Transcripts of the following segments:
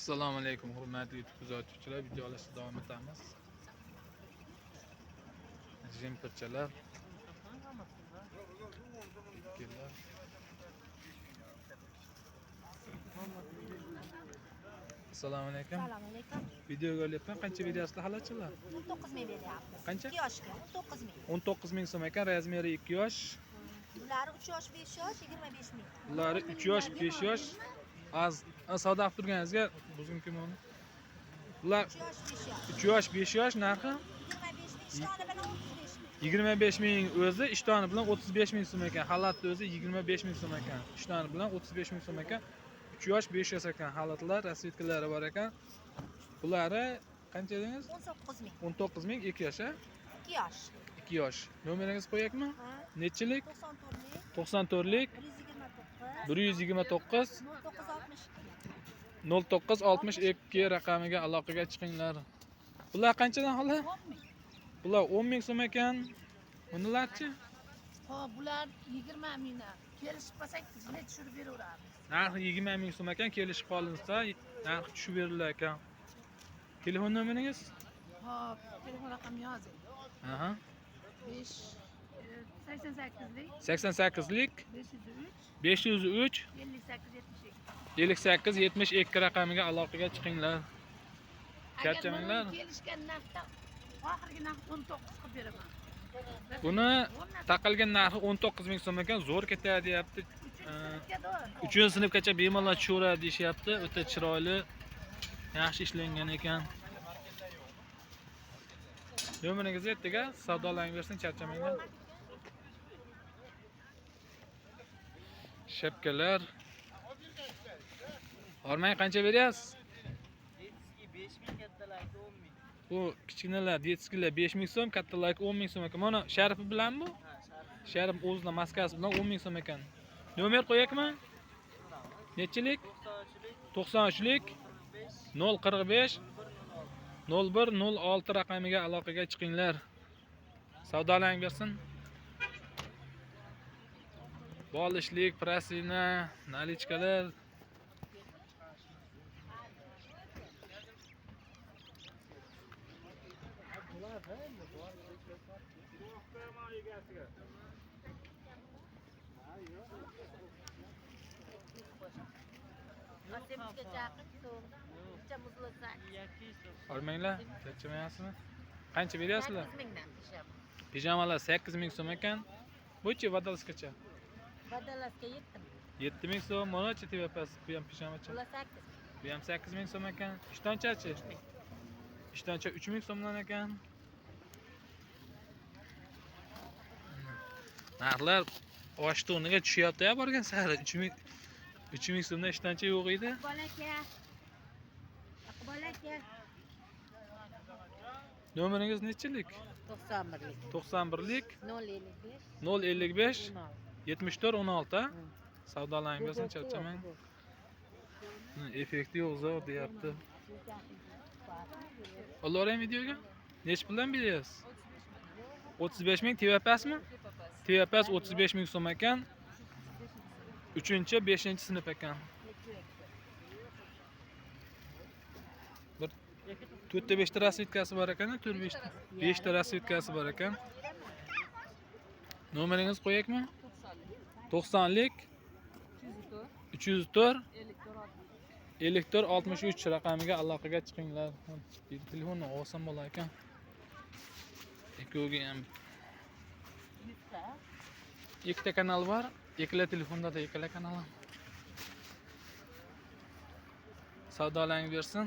Assalomu alaykum hurmatli YouTube kuzatuvchilar, video olishda davom etamiz. Jemperchalar, kellar. Assalomu alaykum. Assalomu alaykum. Videoga olyapman. Qancha beryapsizlar halachilar? 19 ming beryapmiz. Qancha? 2 yoshga 19 ming. 19 ming so'm ekan, razmeri 2 yosh. Bular 3 yosh, 5 yosh, 25 ming. Bular 3 yosh, 5 yosh. Savdo qilib turganingizga buzg'unkim uni. Bular 3 yosh, 5 yosh. 3 yosh, 5 yosh narxi 25 ming, ishtoni bilan 35 ming. 25 ming o'zi, ishtoni bilan 35 ming so'm ekan. Xalatni o'zi 25 ming so'm ekan. Ishtoni bilan 35 ming so'm ekan. 3 yosh, 5 yosh ekan. Xalatlar, rasvetkalari bor ekan. Bulari qancha dedingiz? 19 ming. 19 ming 2 yosh, a? 2 yosh. 2 yosh. Nomeringizni qo'yaylikmi? Ha? Nechilik? 94lik. 94lik 129. 129 0962. 0962 raqamiga aloqaga chiqinglar. Bular qanchadan hali? 10 ming. Bular 10 ming so'm ekan. Bularchi? Hop, bular 20 mingdan. Kelishib qolsak, bizga tushirib beraveramiz. Narxi 20 ming so'm ekan, kelishib qolinsa, narxi tushib berilar ekan. Telefon nomeringiz? Hop, telefon raqamini yozing. Aha. 88lik 88lik 503 503 58 72. 58 72 raqamiga aloqaga chiqinglar. Charchamanglar. Agar kelishgan narxda oxirgi narx 19 qilib beraman. Buni taqilgan narxi 19 ming so'm ekan, zo'r ketadi deyapti. 3-sinfgacha bemalol tushaveradi deyishyapti. O'ta chiroyli, yaxshi ishlangan ekan. Nomeringizni aytdiga, savdolanib bersin, charchamanglar. Shapkalar. Hormang qancha beryapsiz? Detskiy 5 ming, kattalarga 10 ming. Bu kichkinalar detskilar 5 ming so'm, kattalarga 10 ming so'm ekan. Mana Sharifi bilanmi bu? Ha, sharif. Sharif o'zining maskasi bilan 10 ming so'm ekan. Nomer qo'yakmi? Nechilik? 93lik 93 045 0106 raqamiga aloqaga chiqinglar. Savdolanib bersin. Bolishlik, prasina, nalichkalar. Masjidga yaqin so'm. Necha muzlatsak? 200 so'm. Olmanglar, charchamayapsizmi? Qancha beryapsizlar? 8 mingdan pishadi. Pijamalar 8 ming so'm ekan. Buchi vadalskacha. Badalaska 7 ming. 7 ming so'm, monochi tepasiz, bu ham pijamacha. Bular 8 ming. Bu ham 8 ming so'm ekan. Ishtonchachi? Ishtoncha 3 ming so'mdan ekan. Narxlar oshdi o'rniga tushyapti-ya borgan sari. 3 ming so'mdan ishtoncha yo'q edi. Bolaka. Bolaka. Nomeringiz nechilik? 91lik. 91lik 055. 055 74 16. Savdolanib bersin, charchamang. Effekti yo'q zo'r deyapti. Olavering videoga. Nech puldan beryapsiz? 35 ming TVPasmi? TVPas 35 ming so'm ekan. 3-5-sinf ekan. 4-5 ta rasvetkasi bor ekan, 4-5 ta. 5 ta rasvetkasi bor ekan. Nomeringizni qo'yaylikmi? 90lik 304 54 63 raqamiga aloqaga chiqinglar. Telefonni olsam bo'lar ekan. Ikkoviga ham ikkita kanal bor. Ikkala telefonda da ikkala kanal ham. Savdolanib bersin.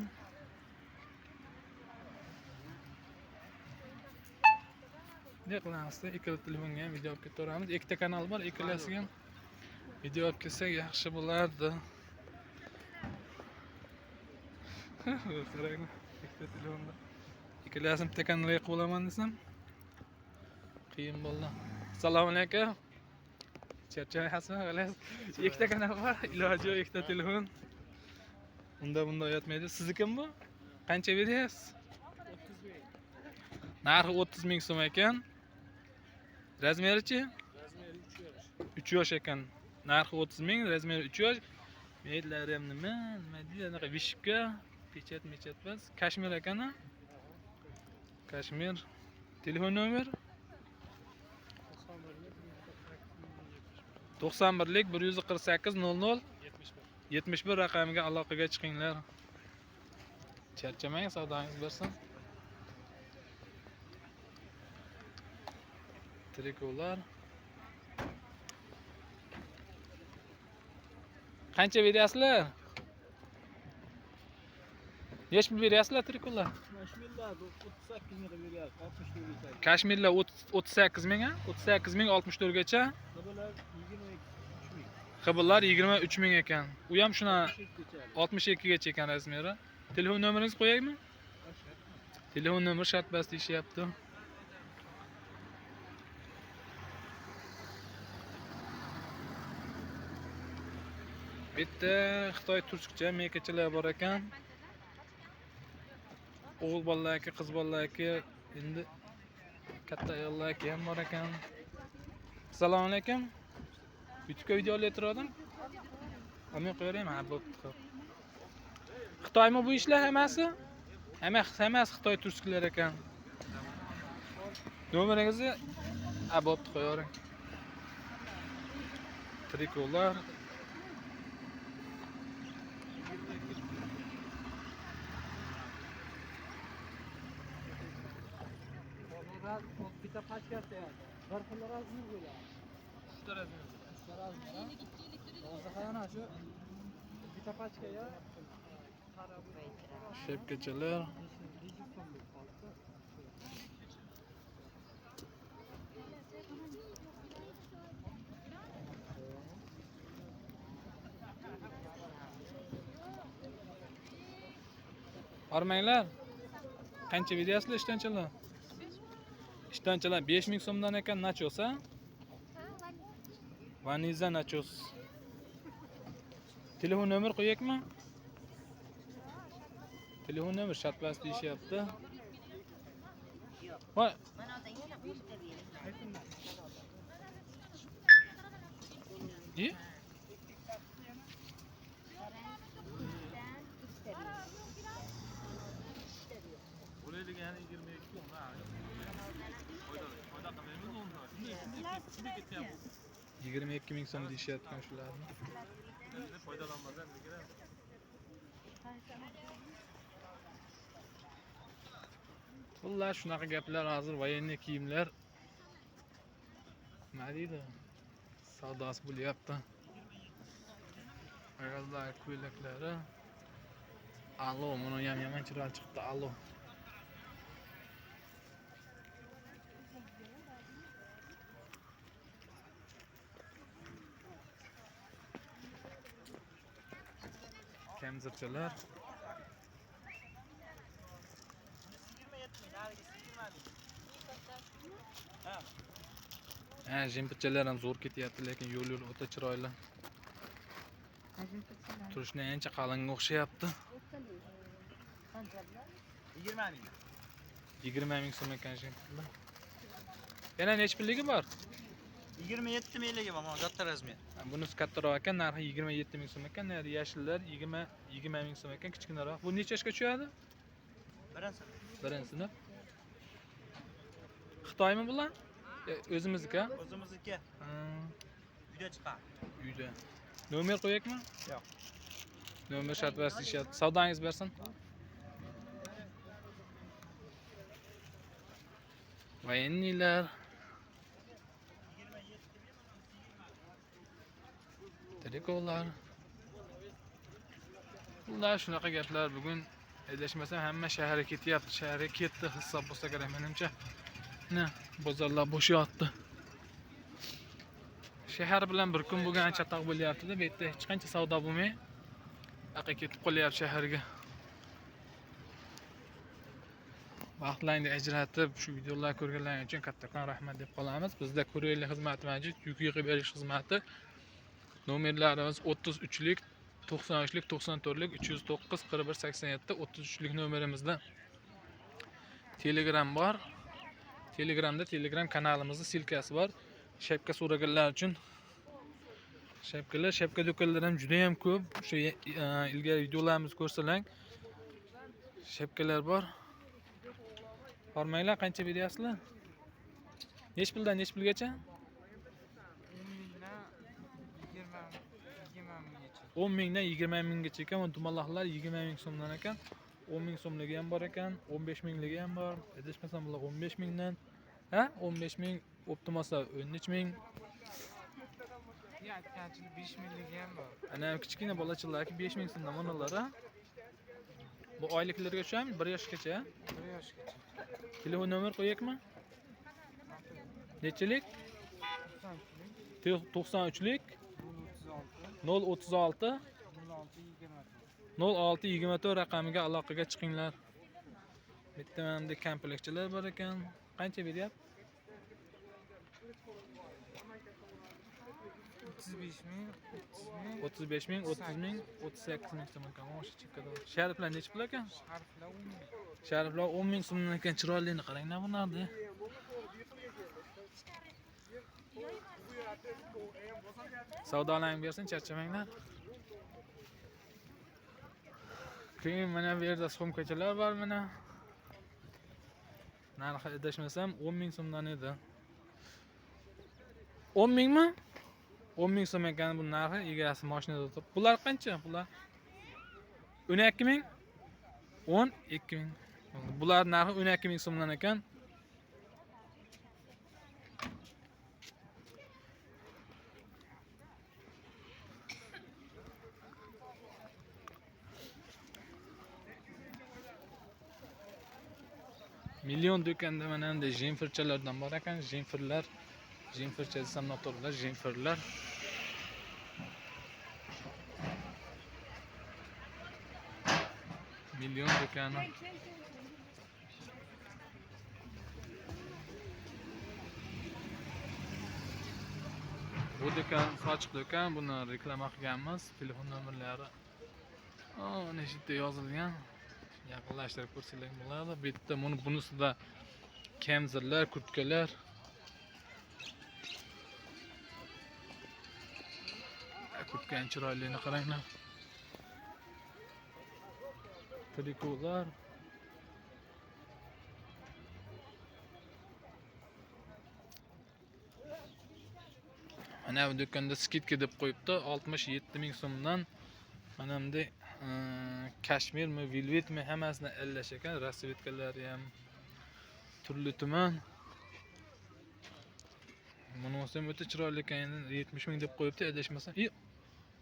Ne qilamiz? Ikkala telefonga ham video olib ketaveramiz. Ikkita kanal bor, ikkalasiga ham video olib kelsak yaxshi bo'lardi. Qarang, ikkita telefonda. Ikkalasini bitta kanalga qilib olaman desam, qiyin bo'ldi. Assalomu alaykum. Charchayapsizmi? G'alas. Ikkita kanal bor, iloji yo'q, ikkita telefon. Bunda yotmaydi. Siznikimi bu? Qancha beryapsiz? 30 ming. Narxi 30 ming so'm ekan. Razmerichi? Razmeri 3 yosh. 3 yosh ekan. Narxi 30 ming, razmeri 3 yosh. Meydlar ham nima deydi anaqa vishka, pechat bas. Kashmir ekan. Kashmir. Telefon nomer 91lik 148 00 71 raqamiga aloqaga chiqinglar. Charchamang, savdoingiz bersin. Trikolar. Qancha beryapsizlar? Necha pul beryapsizlar trikolar? Kashmirlar 38 ming, 38 ming 64 gacha. Qibillar 23 ming ekan. U ham shuna 62 gacha ekan razmeri. Telefon nomeringizni qo'yaymi? Telefon nomeri shart bas deyishyapti. Bitta Xitoy turkcha mekachalar bor ekan. O'g'il bolalarga, qiz bolalarga, endi katta ayollarga ham bor ekan. Assalomu alaykum. YouTube'ga video olayotgandim. Olmay qo'yaraymi? Ha, bo'pti. Xitoymi bu ishlar hammasi? Hammasi Xitoy turkchilar ekan. Nomeringizni bo'pti qo'yaring. Trikolar. Bitta pachkasi ham. Bir xil razmer bo'ladi. Uchta razmer. Hozir qana shu bitta pachkaga Shepkachalar. Ormanglar. Qancha beryapsizlar ishtonchalar? Ishtonchalar 5000 so'mdan ekan nachos, ha? Vaniza nachos. Telefon nomer qo'yaylikmi? Telefon nomer shart bas deyishyapti. Voy, Mana da yana 5 ta bering. i? Buraya degani 22 so'm, ha. Foyda qilmaymiz unda. Shunday ketyapti. 22 ming so'm deyishyapti shularni. Foydalanmadan kerak. Xullas shunaqa gaplar hozir voyenniy kiyimlar. Nima deydi? Savdosi bo'lyapti. Ayollar ko'ylaklari. Allo, mana ham yomon chiroyli chiqdi, allo. Kamzirchalar. Jimpichalar ham zo'r ketyapti, lekin yo'l o'ta chiroyli. Turishni ancha qalinga o'xshayapti. 20 ming. 20 ming so'm ekan jimpichalar. Yana necha pilligi bor? 27 mingligi bor, mana katta razmer. Bunisi kattaroq ekan, narxi 27 ming so'm ekan. Nari yashillar 20 ming so'm ekan, kichkinaroq. Bu necha yoshga tushadi? Birinchi sinf. Xitoymi bular? O'zimizniki? O'zimizniki. Uyda chiqadi. Uyda. Nomer qo'yaylikmi? Yo'q. Nomer shart bas deyishyapti. Savdangiz bersin. Voyenniylar. Trikolar. Ular shunaqa gaplar bugun adashmasam hamma shaharga ketyapti. Shaharga ketdi hisob bo'lsa kerak menimcha. Ne, bozorlar bo'shyapti. Shahar bilan bir kun bo'lgan chataq bo'lyapti-da, bu yerda hech qancha savdo bo'lmay, aqa ketib qolyapti shaharga. Vaqtlaringni ajratib shu videolarni ko'rganlaring uchun kattakon rahmat deb qolamiz. Bizda kurerlik xizmati mavjud, yuk yig'ib berish xizmati. Nomerlarimiz 33lik 93lik 94lik 309 4187 33lik nomerimizda Telegram bor. Telegramda Telegram kanalimizning silkasi bor. Shapka so'raganlar uchun shapka do'konlar ham juda ham ko'p. O'sha ilgari videolarimiz ko'rsalang, shapkalar bor. Hormanglar qancha beryapsizlar? Nech puldan nech pulgacha? 10 mingdan 20 minggacha ekan. Bu dumalaqlar 20 ming so'mdan ekan. 10 ming so'mligi ham bor ekan, 15 mingligi ham bor. Adashmasam bular 15 mingdan. Ha? 15 ming, optimasa 13 ming. Aytganchilik 5 mingligi ham bor. Ana kichkina bolachalarga 5 ming so'mdan manalar, ha? Bu oyliklarga tushami? 1 yoshgacha? 1 yoshgacha. Telefon nomer qo'yaylikmi? Nechilik? 93lik 036 0624 raqamiga aloqaga chiqinglar. Bitta mana komplekchalar bor ekan. Qancha beryapti? 35 ming, 35 ming, 30 ming, 38 ming so'm ekan. O'sha chekkada. Shariflar necha pul ekan? Harflar 10 ming. Shariflar 10 ming so'mdan ekan. Chiroylini qaranglar bunarni. Savdolarni bersin, charchamanglar. Keyin mana bu yerda sumkachalar bor mana. Narxi adashmasam 10 ming so'mdan edi. 10 mingmi? 10 ming so'm ekan bu narxi, egasi mashinada turib. Bular qancha? Bular 12 ming? 12 ming. Bular narxi 12 ming so'mdan ekan. Million do'konda mana bunday jenfirchalardan bor ekan. Jenfircha desam noto'g'rilar, jenfirlar. Million do'koni. Bu do'kon ochiq do'kon, buni reklama qilganmiz. Telefon nomerlari nechta yozilgan. Yaqinlashtirib ko'rsangiz bo'ladi. Bu yerda bunisida kamzirlar, kurtkalar. Kurtkaning chiroyligini qaranglar. Trikolar. Mana bu do'konda skidka deb qo'yibdi, 67 ming so'mdan. Mana bunday kashmirmi, velvetmi hammasini allash ekan, rasvetkalari ham turli tuman. Bunisi ham o'ta chiroyli ekan, 70 ming deb qo'yibdi, adashmasam.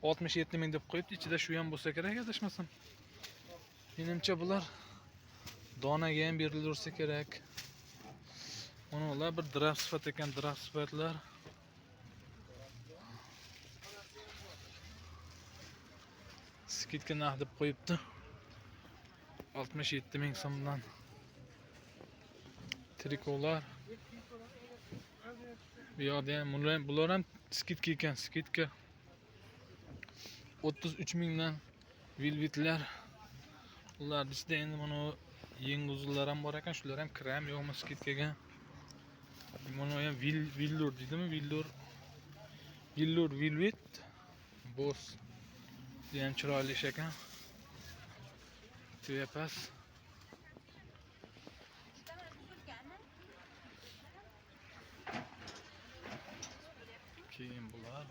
67 ming deb qo'yibdi, ichida shu ham bo'lsa kerak, adashmasam. Menimcha bular donaga ham berilursa kerak. Ular bir draft sifat ekan, draft sifatlar. Skidka narx deb qo'yibdi. 67 ming so'mdan. Trikolar. Bu yerda ham bular ham skidka ekan, skidka. 33 mingdan velvetlar. Ular bizda endi mana yangi uzunlar ham bor ekan, shular ham kiram yo'qmi skidkaga. Mana ham villur deydimi? Villur velvet. Boss. Bu ham chiroyli ish ekan. Tuyapas. Keyin bular.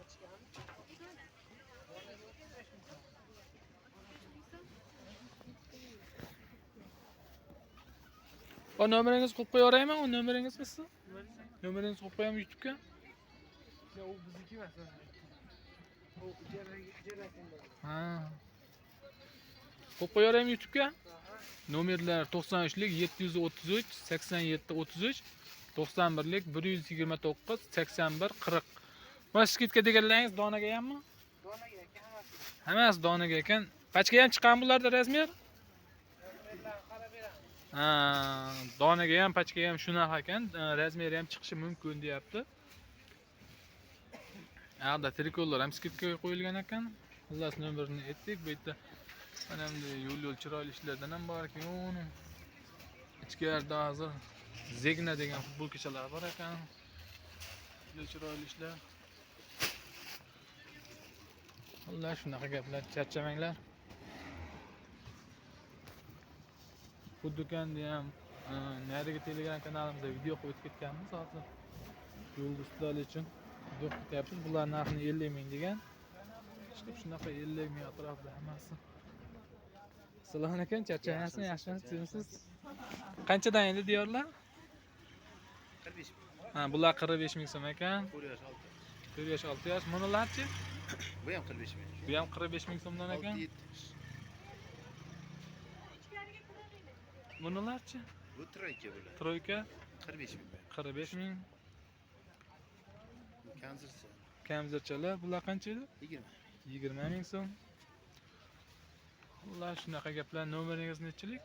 O nomeringizni qo'yib qo'yaveraymi? O nomeringizni siz? Nomeringizni qo'yib qo'yamiz YouTube'ga. Ya u bizniki emas. O ijarasinda. Ha. Qo'yib qo'yaveraymi YouTube'ga? Nomerlar 93lik 733 87 33 91lik 129 81 40. Mana skidka deganlaringiz donaga hammi? Donaga ekan hammasi. Hammasi donaga ekan. Pachka ham chiqqan bularda razmer? Ha, donaga ham, pachka ham shunaqa ekan. Razmeri ham chiqishi mumkin deyapti. Aqda trikolar ham skidkaga qo'yilgan ekan. Xullas nomerini aytdik. Bu yerda mana bunday yo'l chiroyli ishlardan ham bor ekan. Ichkarida hozir Zegna degan futbolkachalar bor ekan. Juda chiroyli ishlar. Xullas shunaqa gaplar, charchamanglar. Bu do'konni ham narigi Telegram kanalimizda video qo'yib ketganmiz hozir. Yulduzlar uchun video qilyapmiz. Bular narxini 50 ming degan. Chiqib shunaqa 50 ming atrofida hammasi. Assalomu alaykum, charchamayapsizmi? Yaxshimisiz? Qanchadan endi diyorlar? 45 ming. Ha, bular 45 ming so'm ekan. 4 yosh 6. 4 yosh 6 yosh. Bunalarchi? Bu ham 45 ming. Bu ham 45 ming so'mdan ekan. 6-7. Bunalarchi? Bu troyka bular. Troyka 45 ming. 45 ming. Kanzircha Kamzirchalar bular qancha edi? 20. 20 ming so'm. Ular shunaqa gaplar. Nomeringiz nechilik?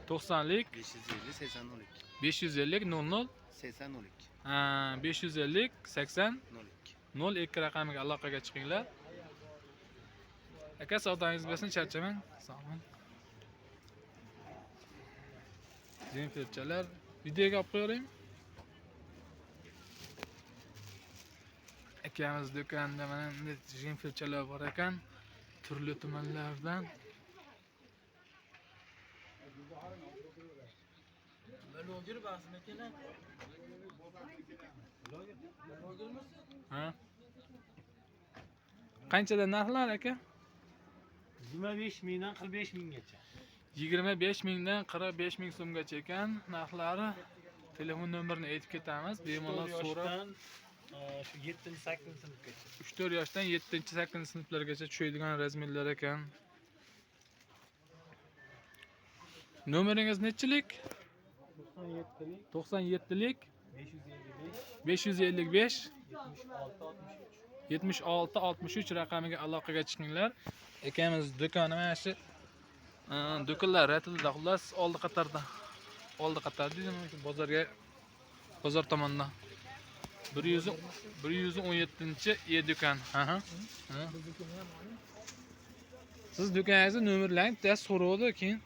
90lik 90lik 550 80 550 00 80 550 80 02. 02 raqamiga aloqaga chiqinglar. Aka savdoingiz bo'lsin, charchamang. Sog'man. Zenfilchalar videoga olib qo'yaylik. Akamiz do'konida mana bunday zenfilchalar bor ekan. Turli tumanlardan. Ha? Qanchadan narxlar aka? 25 mingdan 45 minggacha. 25 mingdan 45 ming so'mgacha ekan narxlari. Telefon nomerini aytib ketamiz. Bemalol so'rab Shu 7-8 sinfgacha. 3-4 yoshdan 7-8 sinflargacha tushadigan razmerlar ekan. Nomeringiz nechilik? 97lik 97lik 555 555 76 63. 76 63 raqamiga aloqaga chiqinglar. Akamiz do'koni mana shu do'konlar ratilda, xullas oldi qatorda. Oldi qator deydimi, bozor tomonda. 117-e do'kon. Ha. Siz do'koningizni nomerlaring tez so'rovdi keyin